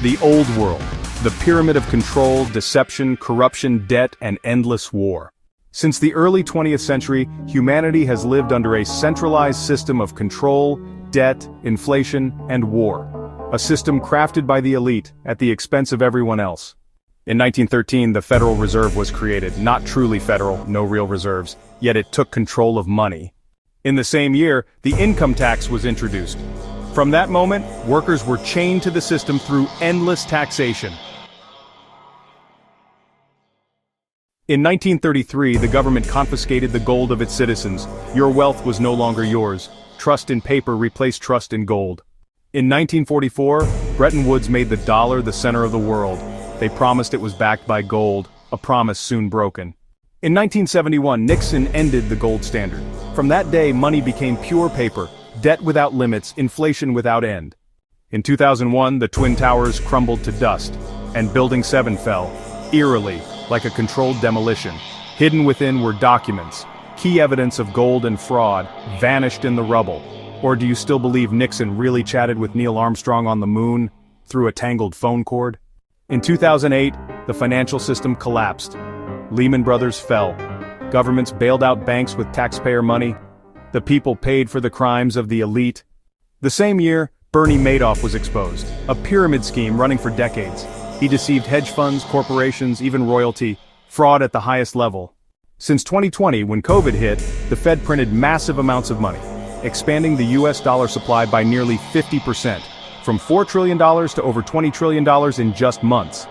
The old world, the pyramid of control, deception, corruption, debt, and endless war. Since the early 20th century, humanity has lived under a centralized system of control, debt, inflation, and war. A system crafted by the elite at the expense of everyone else. In 1913, the Federal Reserve was created, not truly federal, no real reserves, yet it took control of money. In the same year, the income tax was introduced. From that moment, workers were chained to the system through endless taxation. In 1933, the government confiscated the gold of its citizens. Your wealth was no longer yours. Trust in paper replaced trust in gold. In 1944, Bretton Woods made the dollar the center of the world. They promised it was backed by gold, a promise soon broken. In 1971, Nixon ended the gold standard. From that day, money became pure paper, debt without limits, inflation without end. In 2001, the Twin Towers crumbled to dust, and Building 7 fell, eerily, like a controlled demolition. Hidden within were documents, key evidence of gold and fraud, vanished in the rubble. Or do you still believe Nixon really chatted with Neil Armstrong on the moon, through a tangled phone cord? In 2008, the financial system collapsed. Lehman Brothers fell. Governments bailed out banks with taxpayer money. The people paid for the crimes of the elite. The same year, Bernie Madoff was exposed, a pyramid scheme running for decades. He deceived hedge funds, corporations, even royalty, fraud at the highest level. Since 2020, when COVID hit, the Fed printed massive amounts of money, expanding the US dollar supply by nearly 50%, from $4 trillion to over $20 trillion in just months.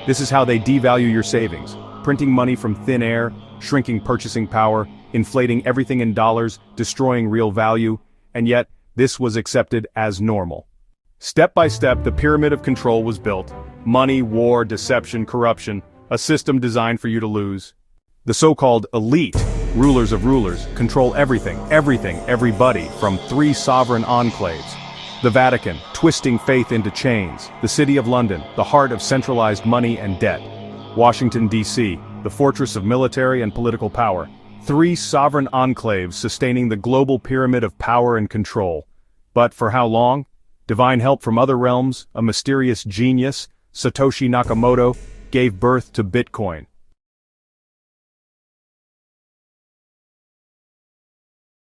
This is how they devalue your savings, printing money from thin air, shrinking purchasing power, inflating everything in dollars, destroying real value, and yet, this was accepted as normal. Step by step, the pyramid of control was built. Money, war, deception, corruption, a system designed for you to lose. The so-called elite, rulers of rulers, control everything, everybody, from 3 sovereign enclaves. The Vatican, twisting faith into chains. The City of London, the heart of centralized money and debt. Washington, D.C., the fortress of military and political power. 3 sovereign enclaves sustaining the global pyramid of power and control. But for how long? Divine help from other realms, a mysterious genius, Satoshi Nakamoto, gave birth to Bitcoin.